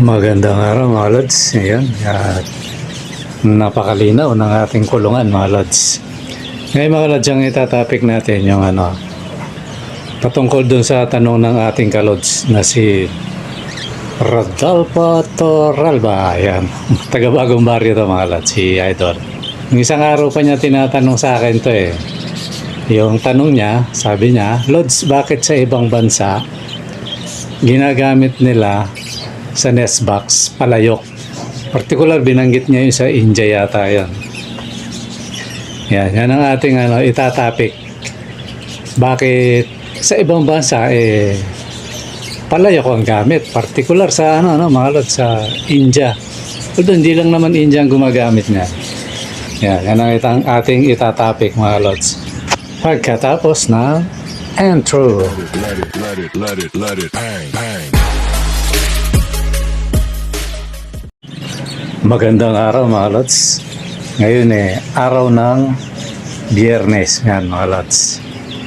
Magandang araw mga lods. Ayan, at napakalinaw ng ating kulungan mga lods. Ngayon mga lods, ang itatopic natin yung patungkol dun sa tanong ng ating kalods na si Rodolfo Torralba. Ayan, taga Bagong Baryo to mga lods, si Idol. Yung isang araw pa niya tinatanong sa akin to eh. Yung tanong niya, sabi niya, Lods, bakit sa ibang bansa ginagamit nila sa nest box palayok? Particular binanggit niya yung sa India yata yan. Yan ang ating itatapik. Bakit sa ibang bansa palayok ang gamit? Particular sa mga lods, sa India. Although hindi lang naman India ang gumagamit niya. Yan ang ating itatapik mga lods. Pagkatapos na intro. Let it bang. Magandang araw mga lods. Ngayon araw ng Biyernes. Yan mga lods.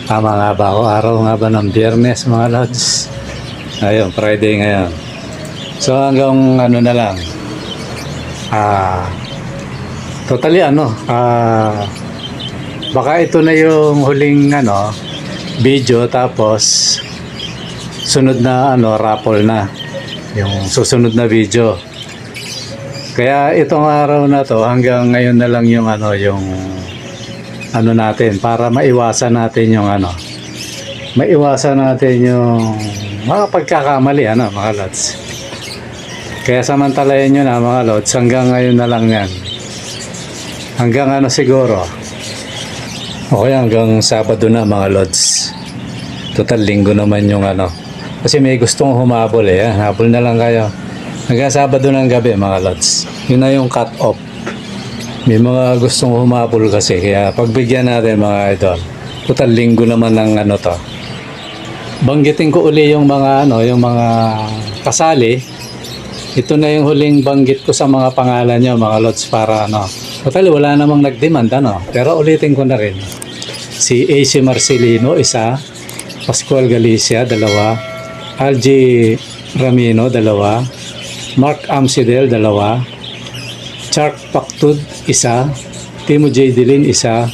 Tama nga ba ako? Araw nga ba ng Biyernes mga lods? Ayun, Friday ngayon. So hanggang na lang. Totally baka ito na yung huling video, tapos sunod na raffle na yung susunod na video. Kaya itong araw na to hanggang ngayon na lang yung natin, para maiwasan natin yung mga pagkakamali mga lods. Kaya samantalayan nyo na mga lods, hanggang ngayon na lang yan. Hanggang siguro. Okay, hanggang Sabado na mga lods. Total linggo naman yung kasi may gustong humabol habol na lang kayo. Hanggang Sabado ng gabi mga lods. Yun na yung cut off. May mga gustong humabol kasi, kaya pagbigyan natin mga idol. Total linggo naman ng to. Banggitin ko uli yung mga yung mga kasali. Ito na yung huling banggit ko sa mga pangalan nyo mga lods, para total wala namang nag-demand pero ulitin ko na rin. Si AC Marcelino, isa. Pascual Galicia, dalawa. Algie Ramino, dalawa. Mark Amsidel, dalawa. Chark Paktud, isa. Timo J. Dilin, isa.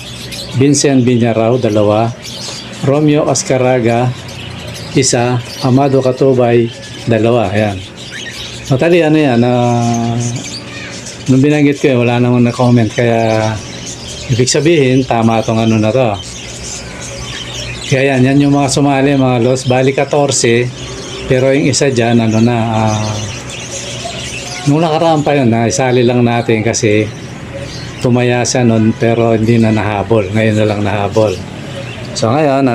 Vincent Binyarao, dalawa. Romeo Ascaraga, isa. Amado Katubay, dalawa. Ayan. Totally nung binanggit ko wala namang na-comment, kaya ibig sabihin tama itong na to. Kaya yan yung mga sumali mga lods, bali 14, pero yung isa dyan nung nakaraan pa yun isali lang natin kasi tumaya siya nun, pero hindi na nahabol. Ngayon na lang nahabol. So ngayon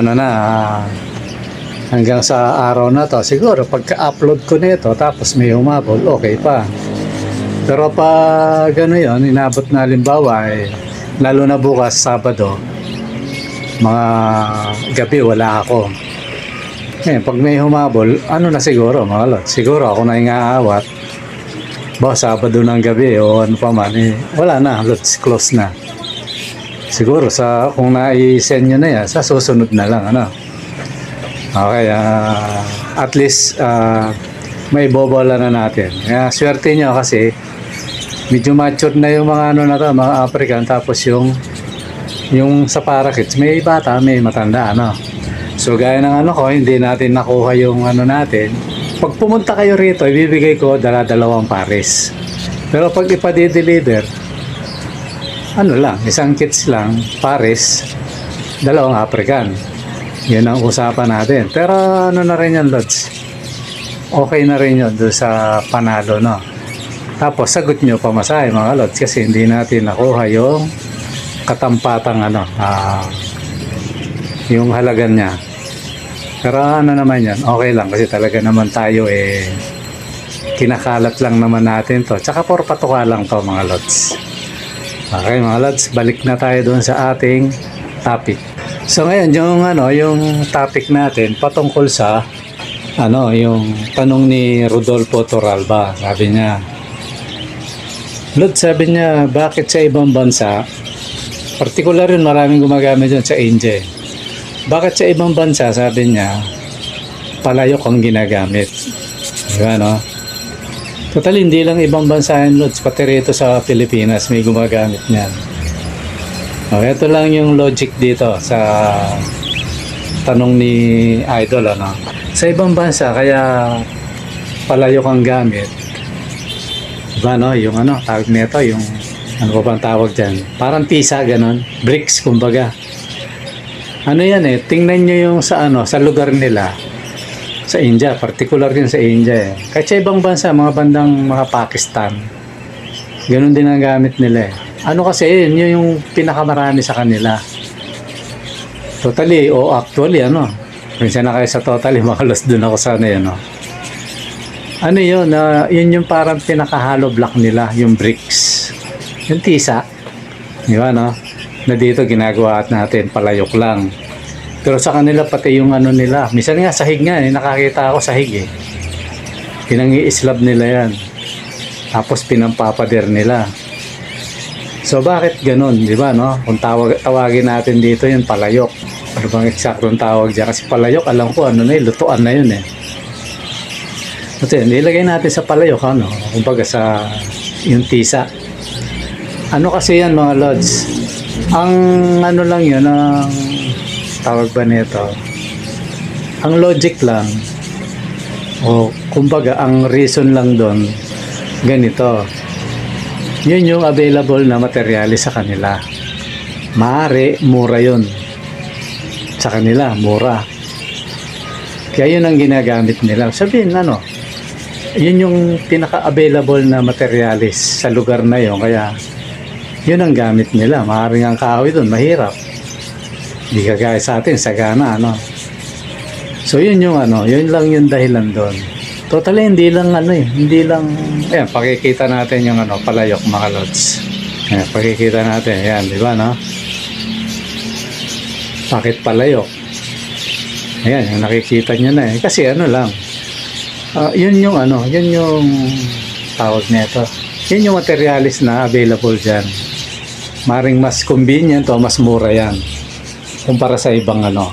hanggang sa araw na to, siguro pagka-upload ko nito tapos may humabol, okay pa. Pero pag yun, inabot na halimbawa lalo na bukas Sabado, mga gabi wala ako. Pag may humabol, na siguro mga lot, siguro ako na yung aawat. Sabado ng gabi o pa man, wala na, lots, close na. Siguro kung na-send nyo na yan, sa susunod na lang Okay, at least may bobola na natin. Swerte nyo kasi medyo mature na yung mga mga African, tapos yung sa parakits, may bata, may matanda So gaya ng ko, hindi natin nakuha yung natin. Pag pumunta kayo rito, ibibigay ko dalawang pares. Pero pag ipa-deliver, isang kits lang, pares, dalawang African. Yan ang usapan natin. Pero na rin yan, lods. Okay na rin yun doon sa panalo, Tapos sagot nyo pamasahe mga lods, kasi hindi natin nakuha yung katampatang yung halagan niya. Pero naman yan, okay lang, kasi talaga naman tayo kinakalat lang naman natin to. Tsaka por patuka lang to mga lods. Okay mga lods, balik na tayo doon sa ating topic. So ngayon yung topic natin patungkol sa yung tanong ni Rodolfo Torralba. Sabi niya, bakit sa ibang bansa, particular yun, maraming gumagamit yun sa India. Bakit sa ibang bansa, sabi niya, palayok ang ginagamit. Diba, Total, hindi lang ibang bansa yan, Lods. Pati rito sa Pilipinas, may gumagamit niyan. Ito lang yung logic dito sa tanong ni Idol, ano. Sa ibang bansa, kaya palayok ang gamit. Diba, no? Yung ano, tawag nito, yung ano pa bang tawag dyan? Parang tisa, ganon. Bricks, kumbaga. Ano yan eh, tingnan nyo yung sa ano, sa lugar nila. Sa India, particular din sa India eh. Kahit sa ibang bansa, mga bandang mga Pakistan, ganun din ang gamit nila eh. Ano kasi yun yung pinakamarami sa kanila. Totally, o actually, ano, minsan na kayo sa totally, makalos dun ako sana yun, no? Ano yun, yun yung parang pinakahalo block nila, yung bricks. Yung tisa, di ba, no? Na dito ginagawa natin, palayok lang. Pero sa kanila pati yung ano nila, minsan nga sahig nga eh, nakakita ako sahig eh. Pinangi-islab nila yan. Tapos pinampapader nila. So bakit ganun, di ba, no? Kung tawagin natin dito yung palayok. Ano bang eksaktong tawag dyan? Kasi palayok, alam ko ano na yun, lutuan na yun eh. Kasi nilagay natin sa palayok, ano? Kumbaga sa yung tisa. Ano kasi yan mga lods? Ang ano lang yun, ang tawag ba nito? Ang logic lang, o kumbaga ang reason lang doon, ganito. Yun yung available na materyales sa kanila. Maaari, mura yun. Sa kanila, mura. Kaya yun ang ginagamit nila. Sabihin, ano, yun yung pinaka-available na materyales sa lugar na yun. Kaya, yun ang gamit nila. Maaaring ang kahoy doon, mahirap. Hindi kagaya sa atin, sagana, ano. So, yun yung ano, yun lang yung dahilan doon. Totally, hindi lang ano eh, hindi lang, ayan, pakikita natin yung ano, palayok mga lods. Ayan, pakikita natin, ayan, di ba, no? Bakit palayok? Ayan, yung nakikita nyo na eh. Kasi ano lang, yun yung ano, yun yung tawag nito. Yun yung materialis na available dyan. Maring mas convenient o mas mura yan kumpara sa ibang ano.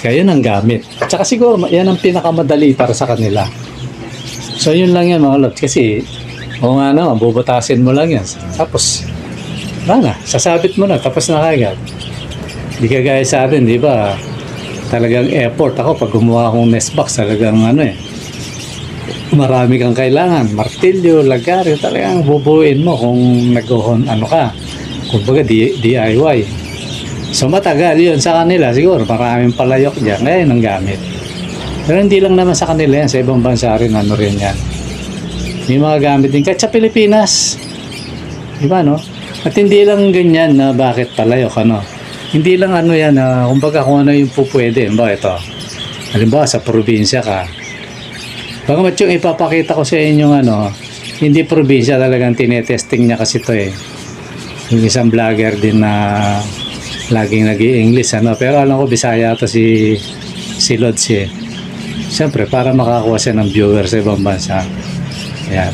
Kaya yun ang gamit. Tsaka siguro yan ang pinakamadali para sa kanila. So yun lang yan mga lods. Kasi o nga naman, bubutasin mo lang yan. Tapos wala, sasabit mo na, tapos na kagad. Di kagaya sa atin, di ba? Talagang effort ako pag gumawa akong nest box, talagang ano eh, marami kang kailangan, martilyo, lagari, talagang bubuin mo kung nag-on ano ka, kumbaga DIY. So matagal yun sa kanila, siguro maraming palayok dyan, ngayon ang gamit. Pero hindi lang naman sa kanila yan, sa ibang bansa rin, ano rin yan. May mga gamit din, kahit sa Pilipinas, di ba, no? At hindi lang ganyan na bakit palayok, ano? Hindi lang ano yan, kumbaga kung ano yung pupwede, ba ito, halimbawa sa probinsya ka, bagamat yung ipapakita ko sa inyo ano, hindi probinsya, talagang tinetesting niya kasi ito eh. Yung isang vlogger din na laging nag-i-English ano, pero alam ko Bisaya to si Lods eh. Siyempre para makakuha siya ng viewer sa ibang bansa. Ayan.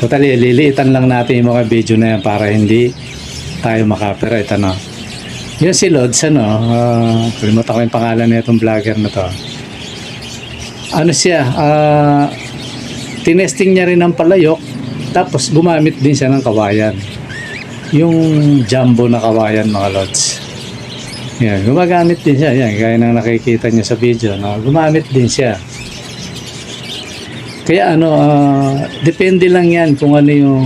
Totally, liliitan lang natin yung mga video na yan para hindi tayo makapiright ano. Yun si Lods ano, kalimutan ko yung pangalan na itong vlogger na to. Ano siya, tinesting niya rin ng palayok, tapos gumamit din siya ng kawayan. Yung jumbo na kawayan mga lods. Yan, gumagamit din siya. Yan, gaya ng nakikita niyo sa video, no? Gumamit din siya. Kaya ano, depende lang yan kung ano yung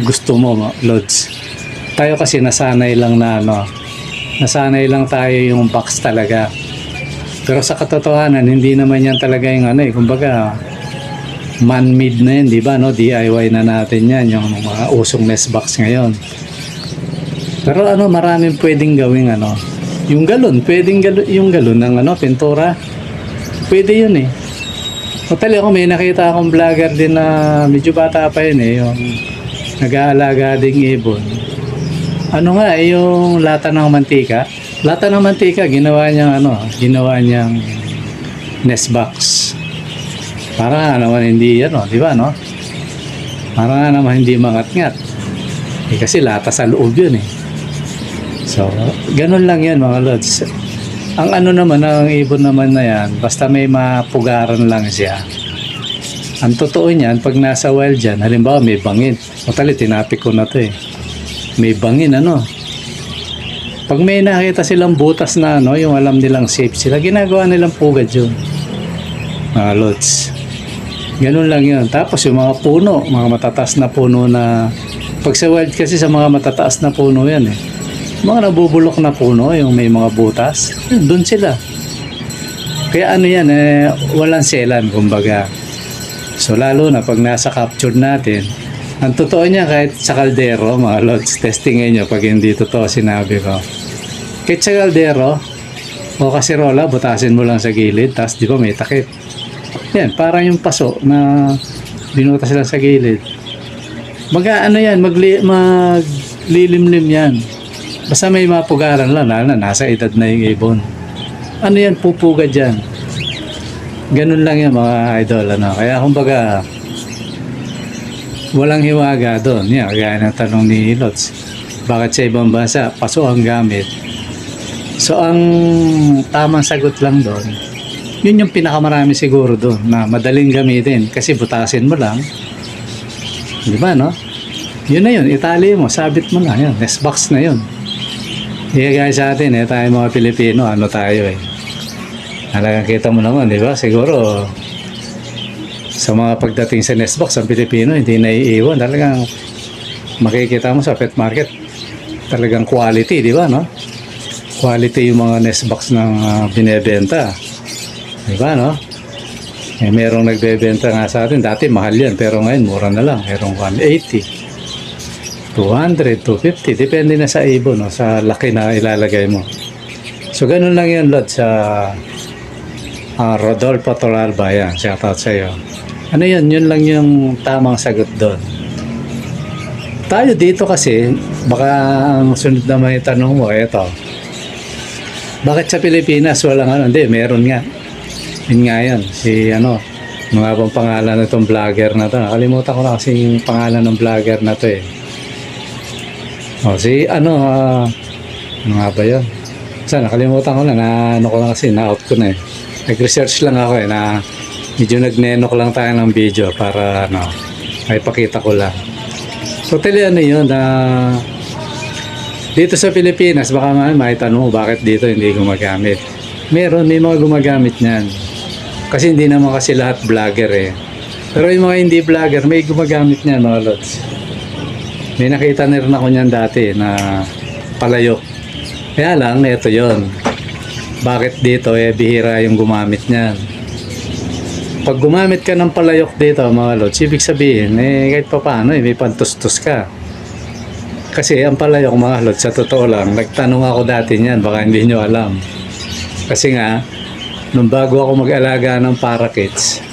gusto mo, lods. Tayo kasi nasanay lang na ano, nasanay lang tayo yung box talaga. Pero sa katotohanan, hindi naman yan talaga yung ano eh, kumbaga man-made na yan, di ba, no? DIY na natin yan, yung mga usong nest box ngayon. Pero ano, maraming pwedeng gawing ano, yung galon, pwedeng yung galon ng ano, pintura. Pwede yun eh. Totally ako, may nakita akong vlogger din na medyo bata pa yun eh, yung nag-aalaga ding ibon. Ano nga, yung lata ng mantika. Lata ng mantika, ginawa niyang ano, ginawa niyang nest box. Para nga naman hindi ano, di ba no? Para nga naman hindi mangat-ngat. Eh, kasi lata sa loob yun eh. So, ganun lang yan mga lods. Ang ano naman, ang ibon naman na yan, basta may mapugaran lang siya. Ang totoo niyan, pag nasa wild dyan, halimbawa may bangin. O tali, tinapik ko na to eh. May bangin, ano. Pag may nakita silang butas na ano, yung alam nilang safe sila, ginagawa nilang pugad yun. Mga lods. Ganun lang yun. Tapos yung mga puno, mga matataas na puno na, pag sa wild kasi sa mga matataas na puno yan eh. Mga nabubulok na puno, yung may mga butas, doon sila. Kaya ano yan, walang selan, kumbaga. So lalo na pag nasa capture natin, ang totoo niya kahit sa kaldero, mga lods, testingin nyo pag hindi totoo sinabi ko. Kahit sa kaldero, o kasirola, butasin mo lang sa gilid, tapos di ba may takip. Yan, parang yung paso na binutas lang sa gilid. Ano yan, maglilimlim yan. Basta may mapugaran lang, nasa edad na yung ibon. Ano yan, pupugad yan. Ganun lang yan mga idol. Ano? Kaya kumbaga, walang hiwaga doon. Yan, kaya ng tanong ni Lods. Bakit sa ibang bansa, paso ang gamit? So, ang tamang sagot lang doon, yun yung pinakamarami siguro doon na madaling gamitin kasi butasin mo lang. Di ba, no? Yun na yun, itali mo, sabit mo na. Yan, nest box na yun. Hindi kaya sa atin, tayo mga Pilipino, ano tayo eh. Halagang kita mo naman, di ba? Siguro, sa mga pagdating sa nest box, ang Pilipino, hindi naiiwan. Talagang makikita mo sa pet market, talagang quality, di ba, no? Quality yung mga nest box ng binebenta. Di ba, no? Merong nagbebenta nga sa atin. Dati mahal yan, pero ngayon mura na lang. Merong 180, 200, 250. Depende na sa ibon, no? Sa laki na ilalagay mo. So, ganun lang yan, Lord, sa Rodolfo Toralba. Yan, shout out sa'yo. Ano yun? Yun lang yung tamang sagot doon. Tayo dito kasi, baka ang sunod na may tanong mo, eto. Bakit sa Pilipinas walang ano? Hindi, meron nga. Yun nga yan. Si ano, mga bang pangalan na itong vlogger na to. Nakalimutan ko na kasi yung pangalan ng vlogger na to eh. O, si ano, ano nga ba yun? Saan, nakalimutan ko na, ano ko na kasi, na-out ko na eh. Nag-research lang ako eh, na medyo nagnenok lang tayo ng video para ano, ay pakita ko lang. Totally ano yun, na dito sa Pilipinas, baka may tanong bakit dito hindi gumagamit. Meron, may mga gumagamit niyan. Kasi hindi naman kasi lahat vlogger eh. Pero yung mga hindi vlogger, may gumagamit niyan mga lods. May nakita na rin ako niyan dati na palayok. Kaya lang, ito yon. Bakit dito bihira yung gumamit niyan? Pag gumamit ka ng palayok dito mga lods, ibig sabihin, kahit pa paano, may pantustos ka. Kasi ang palayok mga lods, sa totoo lang, nagtanong ako dati niyan, baka hindi nyo alam. Kasi nga, nung bago ako mag-alaga ng parakeets,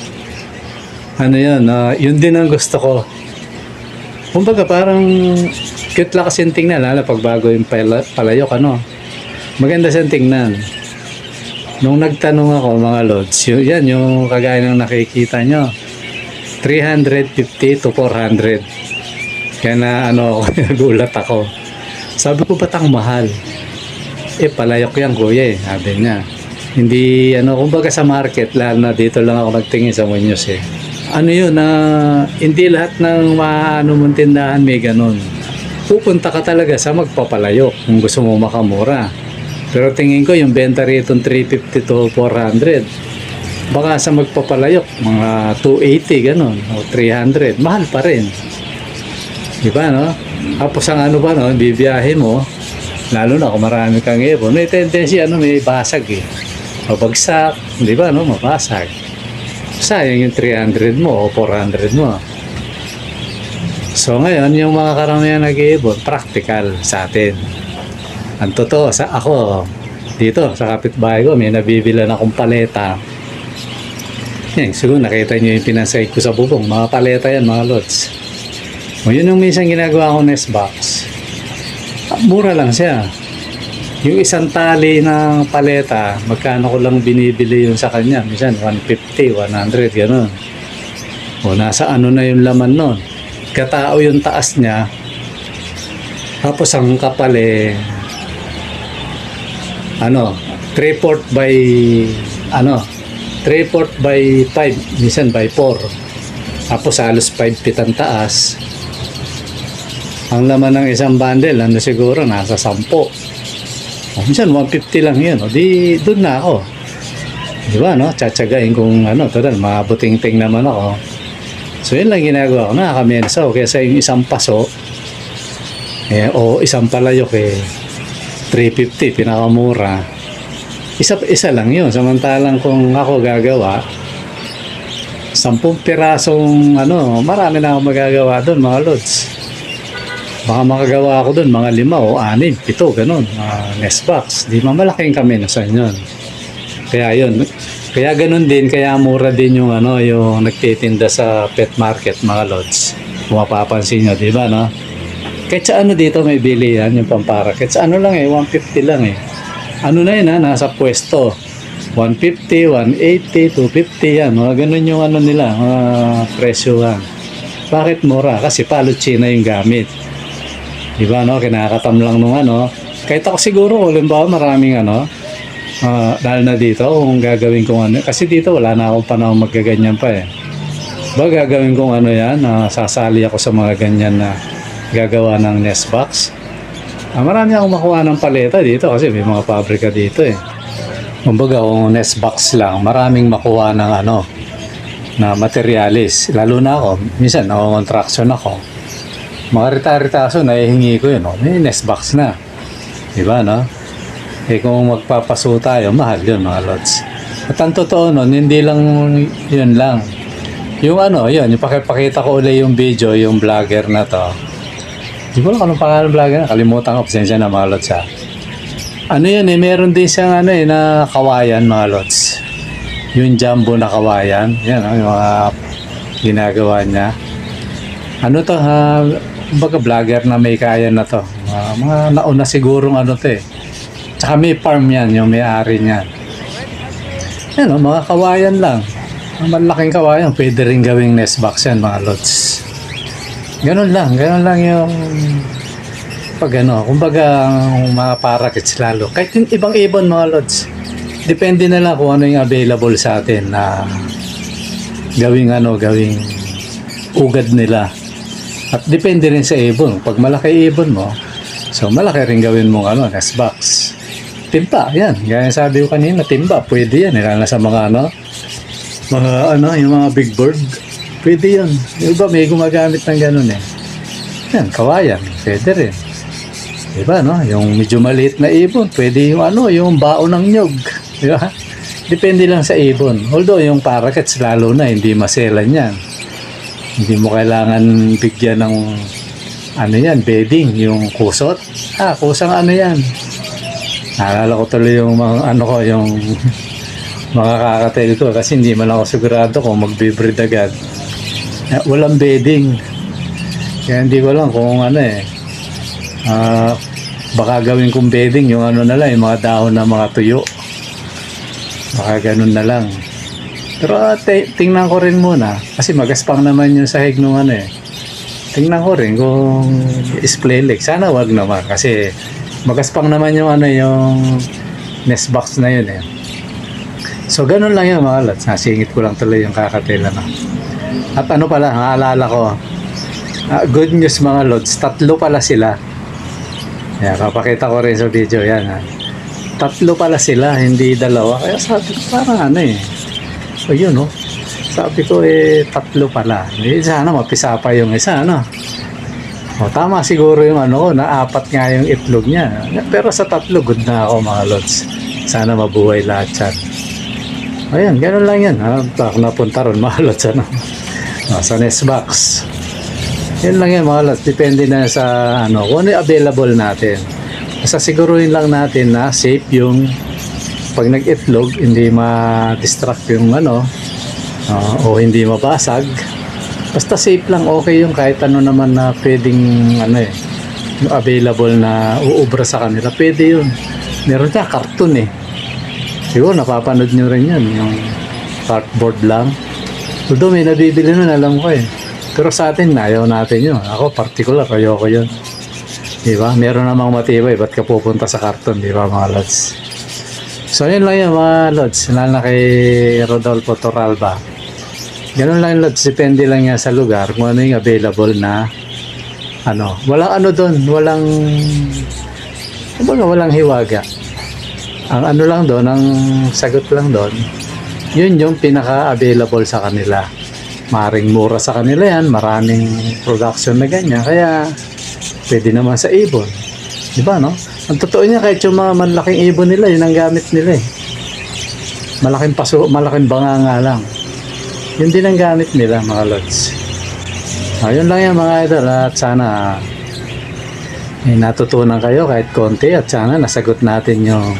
ano yun, yun din ang gusto ko. Kumbaga parang cute lang kasi tingnan, lalo pag bago yung palayok, ano. Maganda siyang tingnan. Nung nagtanong ako mga lods, yan yung kagaya ng nakikita nyo. 350 to 400. Kaya na ano, nagulat ako. Sabi ko, ba't ang mahal? Palayok yan kuya eh, sabi niya. Hindi, ano, kumbaga sa market, lalo na dito lang ako nagtingin sa Muñoz eh. Ano yun, hindi lahat ng maano mong tindahan may ganun. Pupunta ka talaga sa magpapalayok kung gusto mo makamura. Pero tingin ko yung benta rito 350 to 400. Baka sa magpapalayok, mga 280 ganun, o 300. Mahal pa rin. Diba, no? Tapos ang ano ba, no? Bibiyahe mo, lalo na kung marami kang ibon, may tendency, may basag eh. Mabagsak, di ba, no? Mabasag. Sayang yung 300 mo o 400 mo. So ngayon, yung mga karamihan nag-iibon, practical sa atin. Ang totoo, ako, dito, sa kapitbahay ko, may nabibilan akong paleta. Yan, siguro nakita nyo yung pinasay ko sa bubong. Mga paleta yan, mga lods. O yun yung minsan ginagawa ko nest box. Mura lang siya. Yung isang tali ng paleta, magkano ko lang binibili yun sa kanya. Minsan 150, 100, gano'n. O nasa ano na yung laman nun. Katao yung taas niya. Tapos ang kapal 3/4 by 5, minsan by 4. Tapos halos 5 feet ang taas. Ang laman ng isang bundle, ano siguro, nasa 10. O, minsan 150 lang yun. O, di, doon na ako. Di ba, no? Tsatsagain kung ano, total, mabuting-ting naman ako. So, yun lang ginagawa ko. Nakakamensa ko. Kesa yung isang paso, o isang palayok, 350, pinakamura. Isa lang yun. Samantalang kung ako gagawa, 10 pirasong, ano, marami na ako magagawa doon, mga lods. Baka makagawa ako doon mga 5 o 6, 7, ganun. Nest box. Di mamalaking kami na sa inyo. Kaya yun. Kaya ganun din. Kaya mura din yung ano, yung nagtitinda sa pet market, mga lods. Kung mapapansin nyo, di ba, no? Kahit sa ano dito may bili yan, yung pampara. Kahit sa ano lang 150 lang Ano na yun nasa pwesto. 150, 180, 250 yan. Mga ganun yung ano nila, mga presyo yan. Bakit mura? Kasi palo China yung gamit. Diba, no? Kinakatam lang nung ano. Kahit ako siguro, halimbawa maraming ano, dahil na dito, kung gagawin kong ano. Kasi dito, wala na akong panahon magkaganyan pa Ba, gagawin kong ano yan, sasali ako sa mga ganyan na gagawa ng nest box. Marami akong makuha ng paleta dito kasi may mga pabrika dito Kumbaga, kung nest box lang, maraming makuha ng ano, na materialis. Lalo na ako, minsan, contraction ako. Mga rita-ritaso, nahihingi ko yun. May nest box na. Diba, no? Kung magpapaso tayo, mahal yun, mga lods. At ang totoo nun, hindi lang yun lang. Yung ano, yun, yung pakipakita ko ulit yung video, yung vlogger na to. Di ko lang anong pangalan ng vlogger na. Kalimutan ko, pasensya na, mga lods, Ano yun meron din siyang ano na kawayan, mga lods. Yung jumbo na kawayan. Yan, yung mga ginagawa niya. Ano to, baga vlogger na may kaya na to. Mga nauna sigurong ano to Tsaka may farm yan, yung may-ari niyan. Yan mga kawayan lang. Ang malaking kawayan, pwede rin gawing nest box yan, mga lods. Ganun lang yung pag ano, kumbaga mga parakits lalo. Kahit yung ibang ibon, mga lods. Depende na lang kung ano yung available sa atin na gawing ugad nila. At depende rin sa ibon. Pag malaki ibon mo, so malaki rin gawin mong nest box. Timba, yan. Gaya sabi ko kanina, timba, pwede yan. Lalo na sa mga yung mga big bird, pwede yan. Yung iba may gumagamit ng ganun Yan, kawayan, pwede rin. Diba, no? Yung medyo maliit na ibon, pwede yung yung baon ng nyog. Diba? Depende lang sa ibon. Although yung parakeets, lalo na, hindi maselan yan. Hindi mo kailangan bigyan ng bedding, yung kusot. Kusang yan. Naalala ko tuloy yung mga yung mga kakatail ko kasi hindi man ako sigurado kung magbe-breed agad. Walang bedding. Kaya hindi ko lang kung baka gawin kong bedding yung na lang, yung mga dahon na mga tuyo. Baka ganun na lang. Pero tingnan ko rin muna kasi magaspang naman yung sahig nung Tingnan ko rin kung display leg. Sana wag naman kasi magaspang naman yung yung nest box na yun So ganun lang yun, mga lods. Nasingit ko lang tuloy yung kakatila At pala, naalala ko. Good news, mga lods. 3 pala sila. Yan, kapakita ko rin sa video yan. 3 pala sila, hindi 2. Kaya sabi ko parang So yun Sabi ko 3 pala. Sana mapisa pa yung isa tama siguro yung na 4 nga yung itlog niya. Pero sa 3 good na ako, mga lods. Sana mabuhay lahat yan. Ayan, ganun lang yan. Napunta ron, mga lods. Sa nest box. Yun lang yan, mga lods. Depende na sa kung ano yung available natin. Basta siguruhin lang natin na safe yung pag nag-itlog, hindi ma-distract yung o hindi mabasag. Basta safe lang, okay yung kahit naman na pwedeng yung available na uubra sa kanila, pwede yun. Meron siya cartoon siguro napapanood nyo rin yun, yung cardboard lang. Although may nabibili nun, alam ko pero sa atin, ayaw natin yun. Ako particular, ayoko yun. Diba? Meron namang matibay, ba't ka pupunta sa cartoon, diba, mga lods? So yun lang yun, mga lods. Lalo na kay Rodolfo Torralba. Ganun lang Lods, depende lang yan sa lugar kung ano yung available na ano. Walang ano doon, kumbaga walang hiwaga. Ang ano lang doon, ang sagot lang doon, yun yung pinaka-available sa kanila. Maring mura sa kanila yan, maraming production na ganyan, kaya pwede naman sa ibon. Diba, no? Ang totoo niya, kahit yung mga malaking ibon nila, yun ang gamit nila eh. Malaking banganga lang. Yun din ang gamit nila, mga lods. Yun lang yan, mga idol. At sana natutunan kayo kahit konti. At sana nasagot natin yung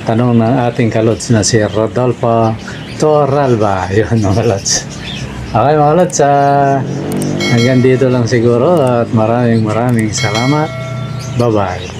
tanong ng ating kalods na si Rodolfo Torralba. Yun, mga lods. Okay, mga lods. Hanggang dito lang siguro. At maraming salamat. Bye-bye.